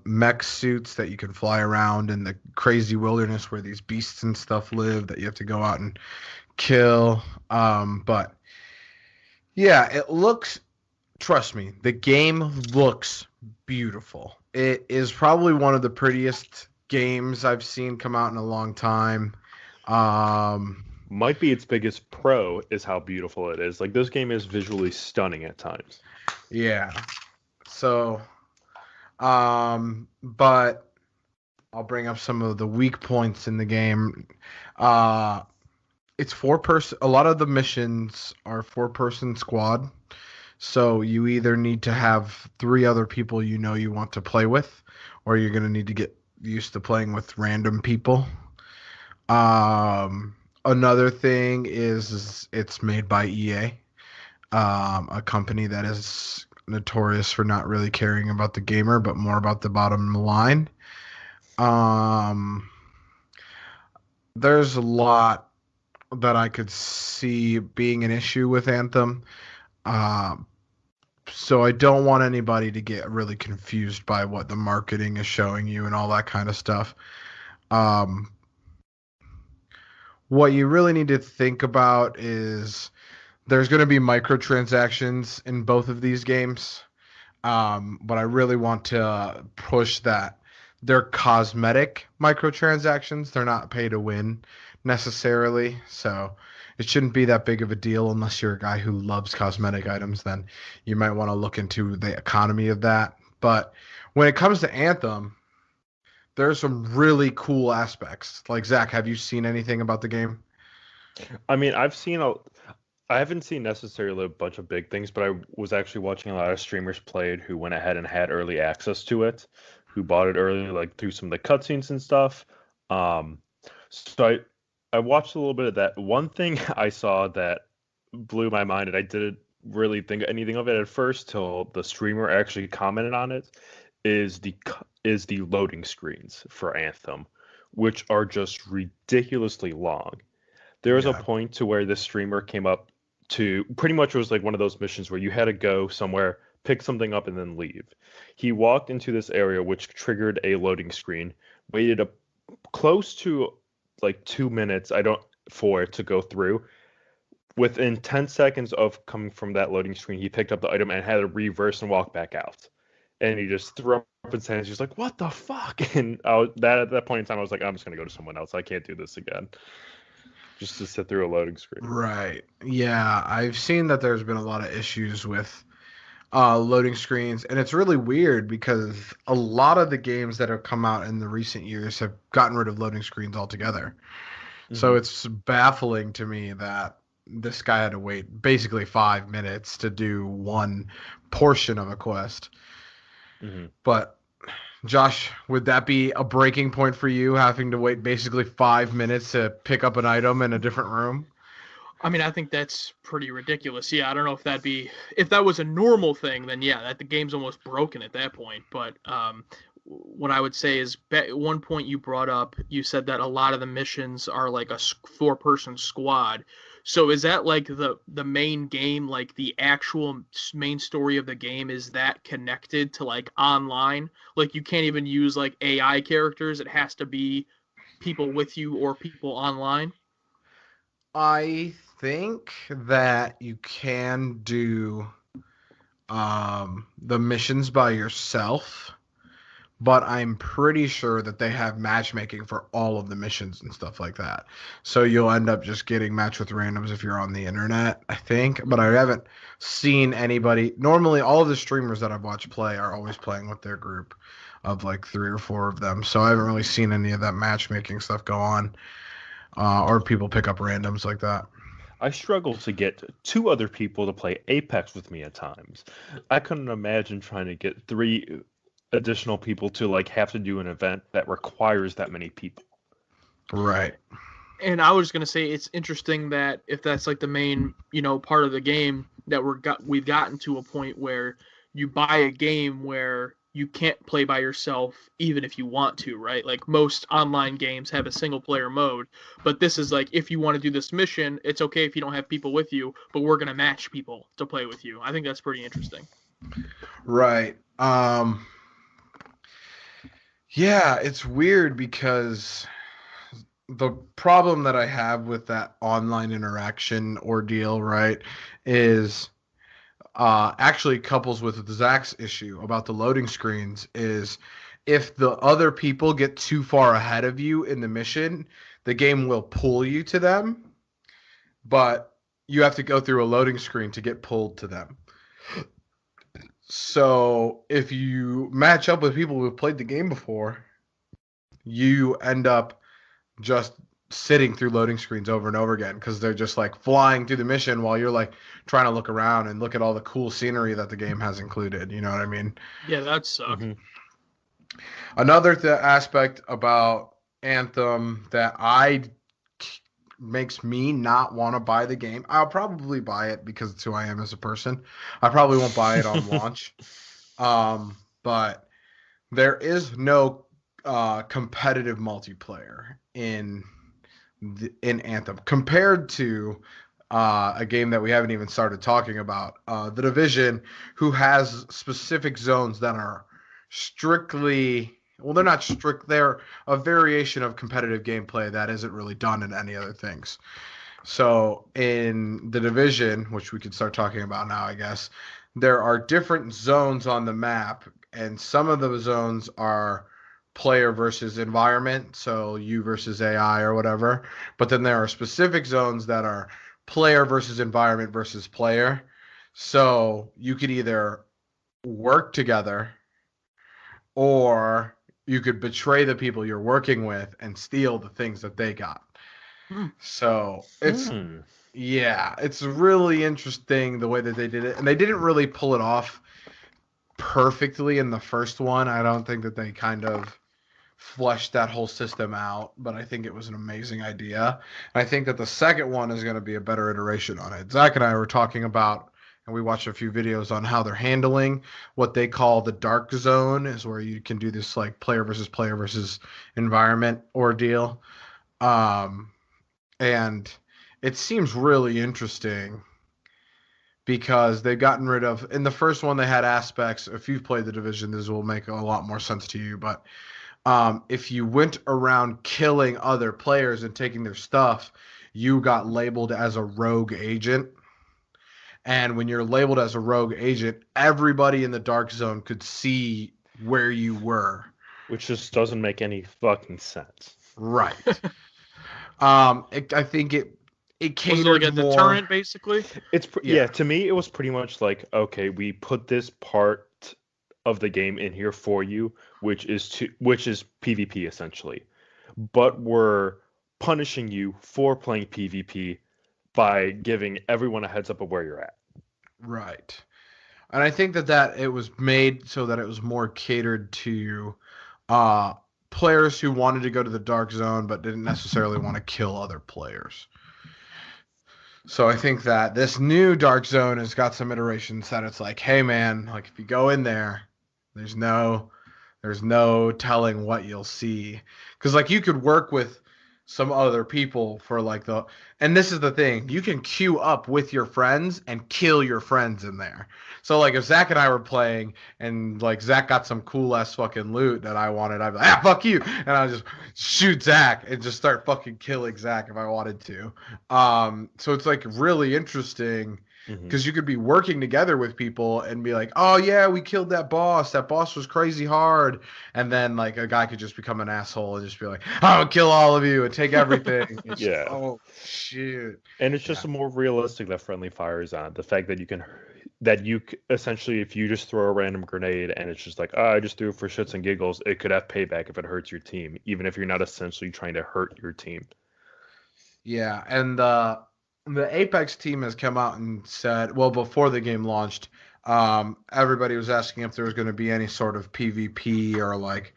mech suits that you can fly around in the crazy wilderness where these beasts and stuff live that you have to go out and kill. But yeah, it looks, trust me, the game looks beautiful. It is probably one of the prettiest games I've seen come out in a long time. Might be its biggest pro is how beautiful it is. Like, this game is visually stunning at times. Yeah. So, but I'll bring up some of the weak points in the game. It's 4-person. A lot of the missions are 4-person squad. So you either need to have 3 other people you want to play with, or you're going to need to get used to playing with random people. Another thing is it's made by EA, a company that is notorious for not really caring about the gamer, but more about the bottom line. There's a lot that I could see being an issue with Anthem. So I don't want anybody to get really confused by what the marketing is showing you and all that kind of stuff. What you really need to think about is there's going to be microtransactions in both of these games. But I really want to push that they're cosmetic microtransactions. They're not pay to win necessarily. So it shouldn't be that big of a deal unless you're a guy who loves cosmetic items. Then you might want to look into the economy of that. But when it comes to Anthem, there's some really cool aspects. Like, Zach, have you seen anything about the game? I mean, I haven't seen necessarily a bunch of big things, but I was actually watching a lot of streamers play it who went ahead and had early access to it, who bought it early, like through some of the cutscenes and stuff. So I watched a little bit of that. One thing I saw that blew my mind, and I didn't really think anything of it at first till the streamer actually commented on it, is the loading screens for Anthem, which are just ridiculously long. There was a point to where the streamer came up to pretty much it was like one of those missions where you had to go somewhere, pick something up, and then leave. He walked into this area, which triggered a loading screen, waited close to like 2 minutes for it to go through. Within 10 seconds of coming from that loading screen, he picked up the item and had to reverse and walk back out. And he just threw up his hands. He was like, "What the fuck?" And at that point in time, I was like, "I'm just gonna go to someone else. I can't do this again." Just to sit through a loading screen. Right. Yeah, I've seen that there's been a lot of issues with loading screens, and it's really weird because a lot of the games that have come out in the recent years have gotten rid of loading screens altogether. Mm-hmm. So it's baffling to me that this guy had to wait basically 5 minutes to do one portion of a quest. Mm-hmm. But Josh, would that be a breaking point for you, having to wait basically 5 minutes to pick up an item in a different room? I mean, I think that's pretty ridiculous. Yeah, I don't know if that was a normal thing, then yeah, that the game's almost broken at that point. But what I would say is, at one point you brought up, you said that a lot of the missions are like a 4-person squad. So is that like the main game, like the actual main story of the game, is that connected to like online? Like you can't even use like AI characters. It has to be people with you or people online? I think that you can do the missions by yourself, but I'm pretty sure that they have matchmaking for all of the missions and stuff like that. So you'll end up just getting matched with randoms if you're on the internet, I think. But I haven't seen anybody. Normally, all of the streamers that I've watched play are always playing with their group of like 3 or 4 of them. So I haven't really seen any of that matchmaking stuff go on, or people pick up randoms like that. I struggle to get 2 other people to play Apex with me at times. I couldn't imagine trying to get 3 additional people to like have to do an event that requires that many people. Right. And I was gonna say it's interesting that if that's like the main, part of the game, that we've gotten to a point where you buy a game where you can't play by yourself even if you want to, right? Like most online games have a single player mode, but this is like, if you want to do this mission, it's okay if you don't have people with you, but we're gonna match people to play with you. I think that's pretty interesting. Right. Yeah, it's weird because the problem that I have with that online interaction ordeal, right, is actually couples with Zach's issue about the loading screens is if the other people get too far ahead of you in the mission, the game will pull you to them, but you have to go through a loading screen to get pulled to them. So if you match up with people who have played the game before, you end up just sitting through loading screens over and over again because they're just like flying through the mission while you're like trying to look around and look at all the cool scenery that the game has included. You know what I mean? Yeah, that sucks. Mm-hmm. Another aspect about Anthem that makes me not want to buy the game. I'll probably buy it because it's who I am as a person. I probably won't buy it on launch. But there is no competitive multiplayer in Anthem compared to a game that we haven't even started talking about, The Division, who has specific zones that are strictly, well, they're not strict, they're a variation of competitive gameplay that isn't really done in any other things. So in The Division, which we could start talking about now, I guess, there are different zones on the map, and some of those zones are player versus environment, so you versus AI or whatever. But then there are specific zones that are player versus environment versus player. So you could either work together or you could betray the people you're working with and steal the things that they got. So it's it's really interesting the way that they did it. And they didn't really pull it off perfectly in the first one. I don't think that they kind of fleshed that whole system out, but I think it was an amazing idea. And I think that the second one is going to be a better iteration on it. Zach and I were talking about, and we watched a few videos on how they're handling what they call the dark zone, is where you can do this like player versus environment ordeal. And it seems really interesting because they've gotten rid of, in the first one they had aspects, if you've played The Division, this will make a lot more sense to you, but if you went around killing other players and taking their stuff, you got labeled as a rogue agent. And when you're labeled as a rogue agent, everybody in the dark zone could see where you were. Which just doesn't make any fucking sense. Right. I think it catered Was it like a more... deterrent, basically? It's to me, it was pretty much like, okay, we put this part of the game in here for you, which is PvP essentially, but we're punishing you for playing PvP by giving everyone a heads up of where you're at. Right. And I think that it was made so that it was more catered to players who wanted to go to the dark zone but didn't necessarily want to kill other players. So I think that this new dark zone has got some iterations that it's like, hey man, like if you go in there, there's no telling what you'll see. Because like you could work with some other people for like and this is the thing, you can queue up with your friends and kill your friends in there. So like if Zach and I were playing and like Zach got some cool ass fucking loot that I wanted, I'd be like, fuck you, and I'll just shoot Zach and just start fucking killing Zach if I wanted to. So it's like really interesting because you could be working together with people and be like, oh yeah, we killed that boss was crazy hard, and then like a guy could just become an asshole and just be like, I'll kill all of you and take everything. Yeah. Oh shit. And it's just more realistic that friendly fire is on. The fact that you essentially, if you just throw a random grenade and it's just like, oh, I just threw it for shits and giggles, it could have payback if it hurts your team, even if you're not essentially trying to hurt your team. Yeah, and the Apex team has come out and said, well, before the game launched, everybody was asking if there was going to be any sort of PvP or like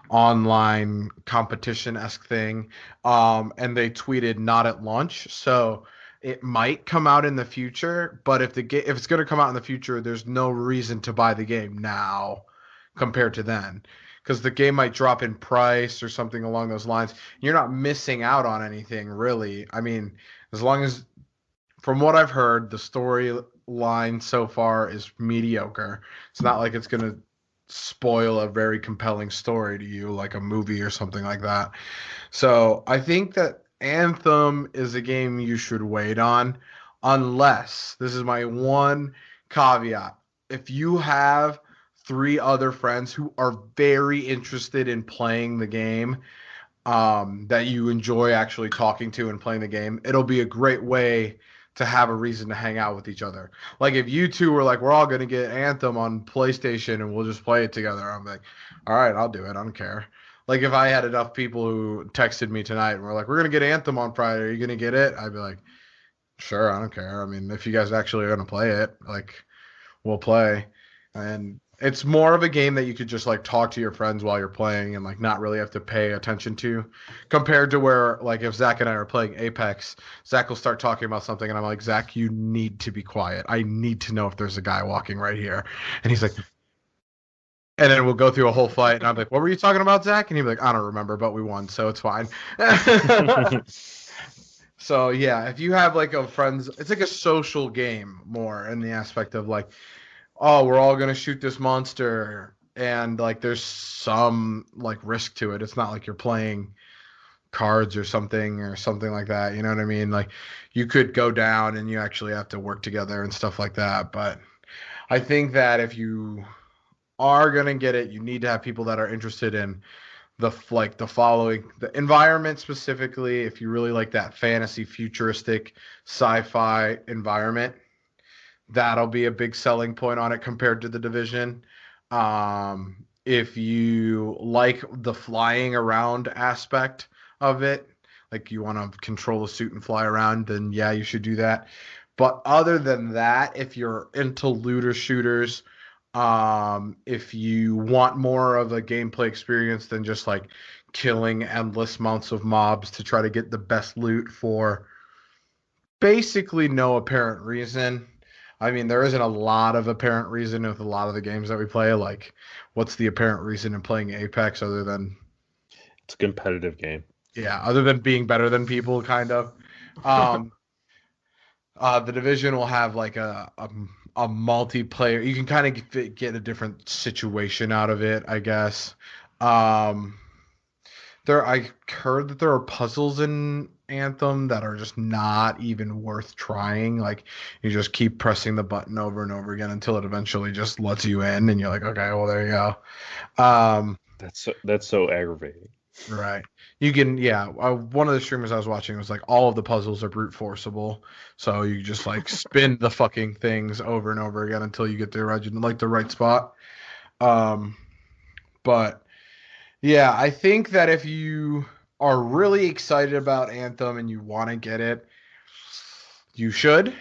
online competition-esque thing, and they tweeted not at launch. So it might come out in the future, but if it's going to come out in the future, there's no reason to buy the game now compared to then, because the game might drop in price or something along those lines. You're not missing out on anything, really. I mean, as long as, from what I've heard, the storyline so far is mediocre. It's not like it's going to spoil a very compelling story to you, like a movie or something like that. So I think that Anthem is a game you should wait on, unless, this is my one caveat. If you have 3 other friends who are very interested in playing the game, that you enjoy actually talking to and playing the game, it'll be a great way to have a reason to hang out with each other. Like if you two were like, we're all going to get Anthem on PlayStation and we'll just play it together, I'm like, all right, I'll do it. I don't care. Like if I had enough people who texted me tonight and were like, we're going to get Anthem on Friday, are you going to get it? I'd be like, sure, I don't care. I mean, if you guys actually are going to play it, like we'll play. And it's more of a game that you could just like talk to your friends while you're playing and like not really have to pay attention to, compared to where like if Zach and I are playing Apex, Zach will start talking about something and I'm like, Zach, you need to be quiet. I need to know if there's a guy walking right here. And he's like, and then we'll go through a whole fight and I'm like, what were you talking about, Zach? And he'd be like, I don't remember, but we won, so it's fine. So yeah, if you have like a friends, it's like a social game more in the aspect of like, oh, we're all gonna shoot this monster, and like there's some like risk to it. It's not like you're playing cards or something like that. You know what I mean? Like you could go down and you actually have to work together and stuff like that. But I think that if you are gonna get it, you need to have people that are interested in the following, the environment specifically. If you really like that fantasy, futuristic, sci-fi environment, that'll be a big selling point on it compared to the Division. If you like the flying around aspect of it, like you want to control a suit and fly around, then yeah, you should do that. But other than that, if you're into looter shooters, if you want more of a gameplay experience than just like killing endless amounts of mobs to try to get the best loot for basically no apparent reason. I mean, there isn't a lot of apparent reason with a lot of the games that we play. Like, what's the apparent reason in playing Apex other than... It's a competitive game. Yeah, other than being better than people, kind of. The Division will have like a multiplayer. You can kind of get a different situation out of it, I guess. I heard that there are puzzles in Anthem that are just not even worth trying. Like you just keep pressing the button over and over again until it eventually just lets you in, and you're like, okay, well there you go. That's so aggravating. Right. You can, yeah. One of the streamers I was watching was like, all of the puzzles are brute forceable, so you just like spin the fucking things over and over again until you get the right spot. But yeah, I think that if you are really excited about Anthem and you want to get it, you should.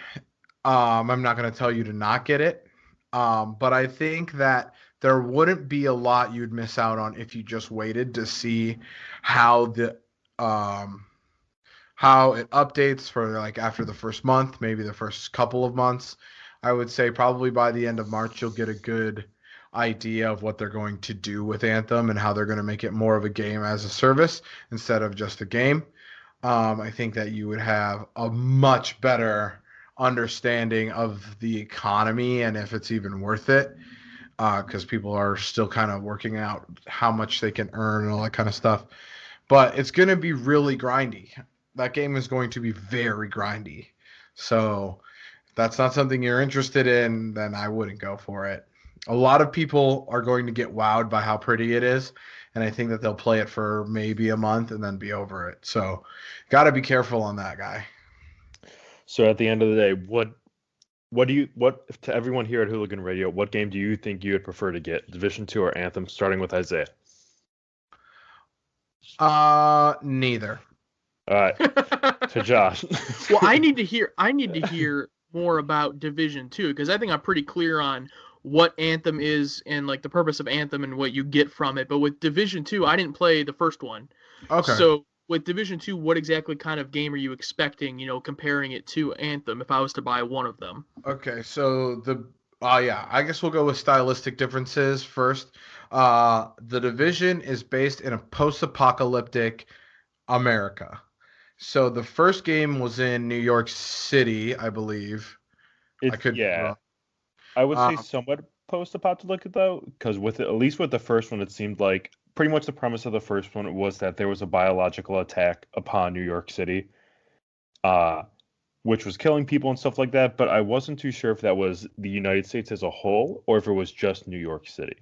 I'm not going to tell you to not get it. But I think that there wouldn't be a lot you'd miss out on if you just waited to see how how it updates for like after the first month, maybe the first couple of months. I would say probably by the end of March, you'll get a good idea of what they're going to do with Anthem and how they're going to make it more of a game as a service instead of just a game. I think that you would have a much better understanding of the economy and if it's even worth it, because people are still kind of working out how much they can earn and all that kind of stuff. But it's going to be really grindy. That game is going to be very grindy. So if that's not something you're interested in, then I wouldn't go for it. A lot of people are going to get wowed by how pretty it is, and I think that they'll play it for maybe a month and then be over it. So got to be careful on that, guy. So at the end of the day, what to everyone here at Hooligan Radio, what game do you think you would prefer to get, Division 2 or Anthem, starting with Isaiah? Neither. All right. To Josh. Well, I need to hear more about Division 2, because I think I'm pretty clear on what Anthem is and like the purpose of Anthem and what you get from it. But with Division 2, I didn't play the first one. Okay. So with Division 2, what exactly kind of game are you expecting, comparing it to Anthem if I was to buy one of them? Okay, so I guess we'll go with stylistic differences first. The Division is based in a post-apocalyptic America. So the first game was in New York City, I believe. I would say somewhat post-apocalyptic though, because at least with the first one, it seemed like pretty much the premise of the first one was that there was a biological attack upon New York City. which was killing people and stuff like that, but I wasn't too sure if that was the United States as a whole or if it was just New York City.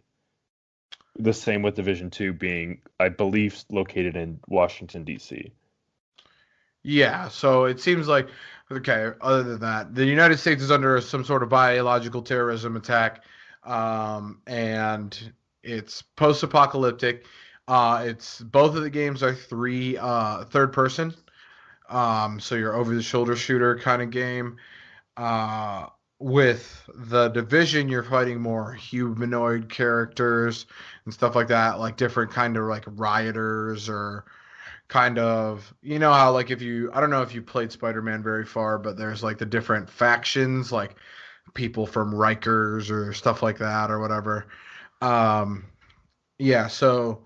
The same with Division 2 being, I believe, located in Washington, D.C. Yeah, so it seems like, okay, other than that, the United States is under some sort of biological terrorism attack, and it's post-apocalyptic. It's both of the games are third person, so you're over-the-shoulder shooter kind of game. With the Division, you're fighting more humanoid characters and stuff like that, like different kind of like rioters or kind of, you know how like I don't know if you played Spider-Man very far, but there's like the different factions, like people from Rikers or stuff like that or whatever. Um, yeah, so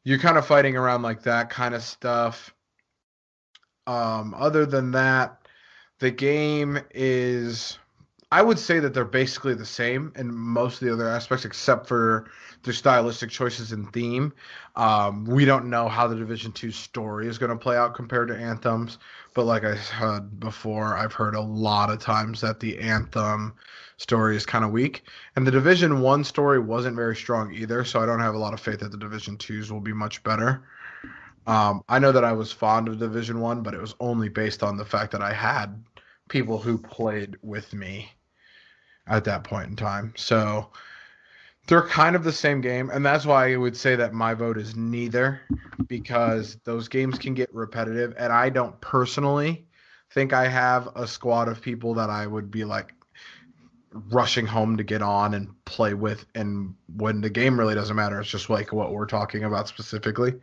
you're kind of fighting around like that kind of stuff. Other than that, the game is, I would say that they're basically the same in most of the other aspects, except for their stylistic choices and theme. We don't know how the Division 2 story is going to play out compared to Anthem's, but like I said before, I've heard a lot of times that the Anthem story is kind of weak, and the Division 1 story wasn't very strong either, so I don't have a lot of faith that the Division 2s will be much better. I know that I was fond of Division 1, but it was only based on the fact that I had people who played with me at that point in time. So they're kind of the same game, and that's why I would say that my vote is neither, because those games can get repetitive, and I don't personally think I have a squad of people that I would be like rushing home to get on and play with, and when the game really doesn't matter, it's just like what we're talking about specifically.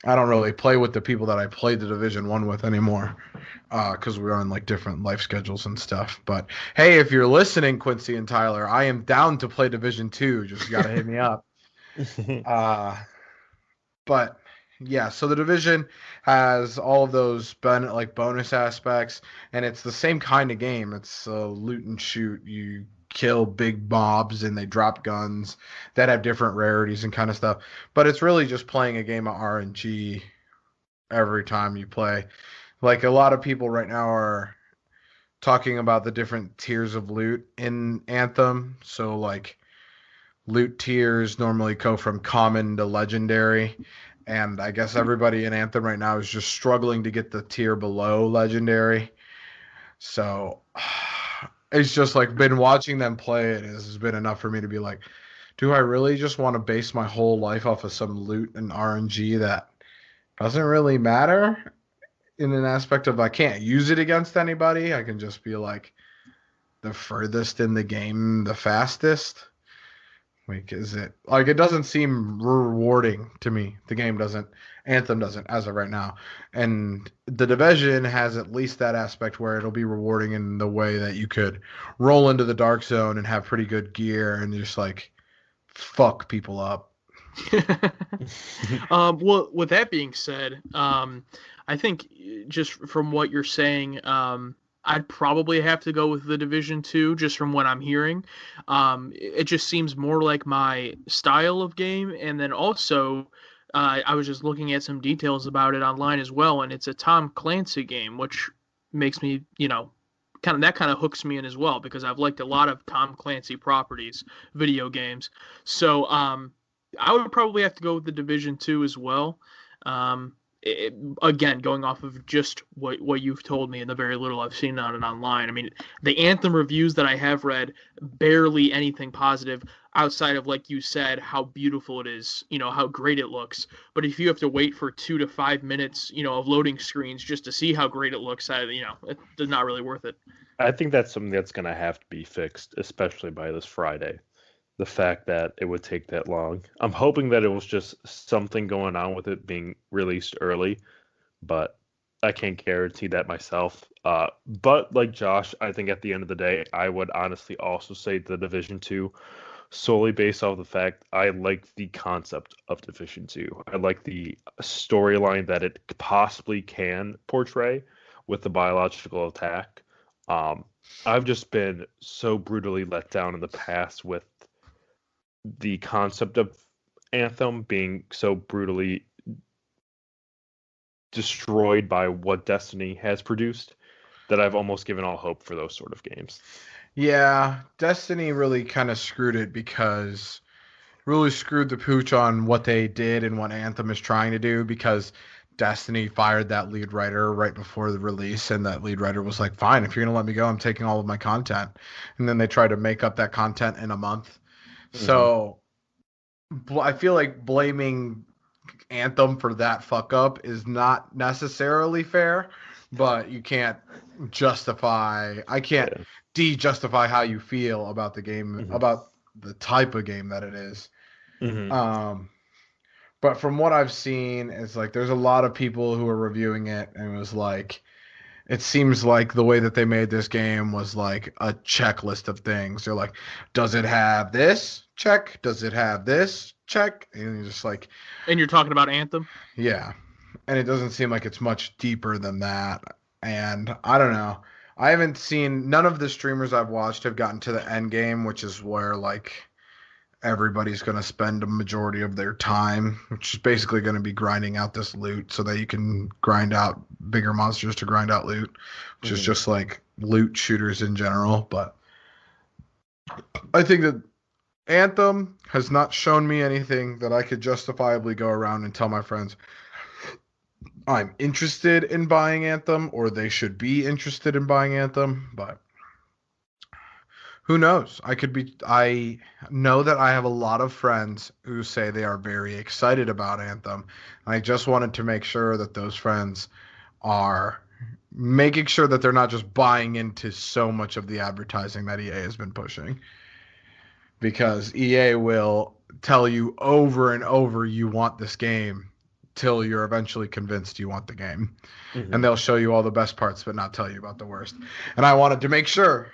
I don't really play with the people that I played the Division 1 with anymore, because we're on like different life schedules and stuff. But hey, if you're listening, Quincy and Tyler, I am down to play Division 2. Just got to hit me up. But yeah, so the Division has all of those like bonus aspects, and it's the same kind of game. It's loot and shoot. You kill big mobs and they drop guns that have different rarities and kind of stuff. But it's really just playing a game of RNG every time you play. Like a lot of people right now are talking about the different tiers of loot in Anthem. So like loot tiers normally go from common to legendary. And I guess everybody in Anthem right now is just struggling to get the tier below legendary. So it's just like been watching them play it has been enough for me to be like, do I really just want to base my whole life off of some loot and RNG that doesn't really matter in an aspect of I can't use it against anybody. I can just be like the furthest in the game, the fastest. Like, is it like it doesn't seem rewarding to me? The game doesn't, Anthem doesn't as of right now. And the Division has at least that aspect where it'll be rewarding in the way that you could roll into the dark zone and have pretty good gear and just like fuck people up. Well, with that being said, I think just from what you're saying, I'd probably have to go with the Division 2 just from what I'm hearing. It just seems more like my style of game. And then also, I was just looking at some details about it online as well, and it's a Tom Clancy game, which makes me, kind of hooks me in as well because I've liked a lot of Tom Clancy properties, video games. So I would probably have to go with the Division 2 as well. Again, going off of just what you've told me and the very little I've seen on it online. I mean, the Anthem reviews that I have read, barely anything positive outside of, like you said, how beautiful it is, how great it looks. But if you have to wait for 2 to 5 minutes, of loading screens just to see how great it looks, it's not really worth it. I think that's something that's going to have to be fixed, especially by this Friday. The fact that it would take that long. I'm hoping that it was just something going on with it being released early, but I can't guarantee that myself. But like Josh, I think at the end of the day, I would honestly also say the Division 2 solely based off the fact I like the concept of Division 2. I like the storyline that it possibly can portray with the biological attack. I've just been so brutally let down in the past with the concept of Anthem being so brutally destroyed by what Destiny has produced. that I've almost given all hope for those sort of games. Yeah, Destiny really kind of screwed it because really screwed the pooch on what they did and what Anthem is trying to do, because Destiny fired that lead writer right before the release, and that lead writer was like, fine, if you're going to let me go, I'm taking all of my content. And then they tried to make up that content in a month. Mm-hmm. So I feel like blaming Anthem for that fuck up is not necessarily fair, but you can't I can't de-justify how you feel about the game, about the type of game that it is. But from what I've seen, it's like there's a lot of people who are reviewing it, and it was like, it seems like the way that they made this game was like a checklist of things. They're like, does it have this? Check. Does it have this? Check. And you're just like... And you're talking about Anthem? Yeah. And it doesn't seem like it's much deeper than that. And I don't know. I haven't seen... None of the streamers I've watched have gotten to the end game, which is where like everybody's going to spend a majority of their time, which is basically going to be grinding out this loot so that you can grind out bigger monsters to grind out loot, which is just like loot shooters in general. But I think that Anthem has not shown me anything that I could justifiably go around and tell my friends I'm interested in buying Anthem, or they should be interested in buying Anthem. But who knows? I know that I have a lot of friends who say they are very excited about Anthem. I just wanted to make sure that those friends are making sure that they're not just buying into so much of the advertising that EA has been pushing. Because EA will tell you over and over you want this game till you're eventually convinced you want the game. And they'll show you all the best parts but not tell you about the worst. And I wanted to make sure,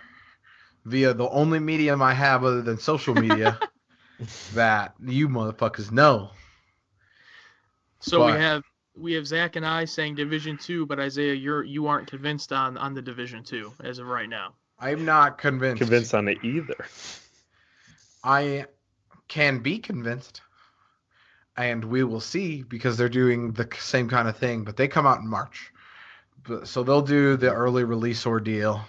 via the only medium I have other than social media, that you motherfuckers know. So we have Zach and I saying Division 2, but Isaiah, you aren't convinced on the Division 2 as of right now. I'm not convinced. On it either. I can be convinced, and we will see, because they're doing the same kind of thing, but they come out in March. So they'll do the early release ordeal,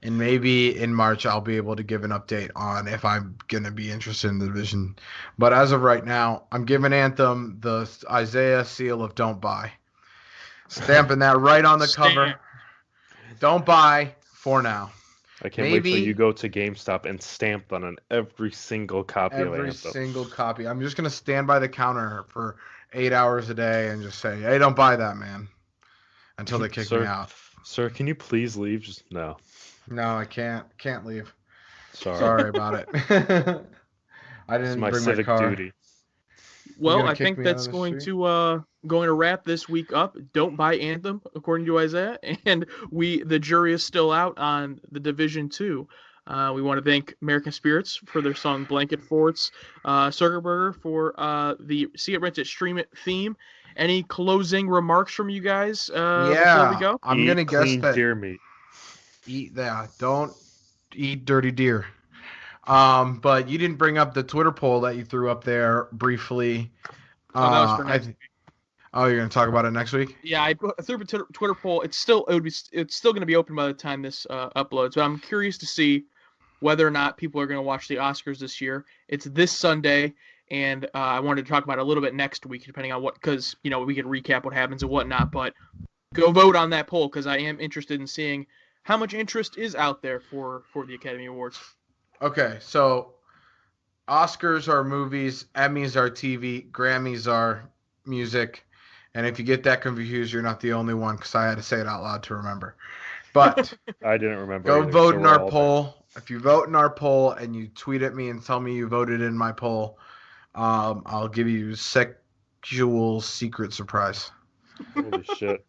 and maybe in March I'll be able to give an update on if I'm going to be interested in the division. But as of right now, I'm giving Anthem the Isaiah seal of don't buy. Stamping that right on the cover. Don't buy for now. I can't wait till you go to GameStop and stamp on every single copy of Anthem. Every single copy. I'm just going to stand by the counter for 8 hours a day and just say, hey, don't buy that, man. Until they kick me out. Sir, can you please leave? Just no. No, I can't. Can't leave. Sorry about it. I didn't my bring civic my car. duty. Well, I think that's going to wrap this week up. Don't buy Anthem, according to Isaiah, and the jury is still out on the Division 2. We want to thank American Spirits for their song Blanket Forts, Zuckerberger for the See It, Rent It, Stream It theme. Any closing remarks from you guys before we go? I'm going to guess that deer meat. Eat that. Don't eat dirty deer. But you didn't bring up the Twitter poll that you threw up there briefly. That was for next week. Oh, you're going to talk about it next week? Yeah, I threw up a Twitter poll. It's still going to be open by the time this uploads. But I'm curious to see whether or not people are going to watch the Oscars this year. It's this Sunday, and I wanted to talk about it a little bit next week, depending on because we can recap what happens and whatnot. But go vote on that poll, because I am interested in seeing how much interest is out there for the Academy Awards. Okay, so Oscars are movies, Emmys are TV, Grammys are music. And if you get that confused, you're not the only one, because I had to say it out loud to remember. But I didn't remember. Go vote in our poll. If you vote in our poll and you tweet at me and tell me you voted in my poll, I'll give you a sexual secret surprise. Holy shit.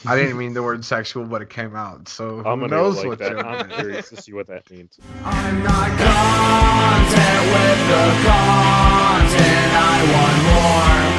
I didn't mean the word sexual, but it came out. So I'm who gonna knows like what that. joke I'm it is. curious to see what that means. I'm not content with the content, I want more.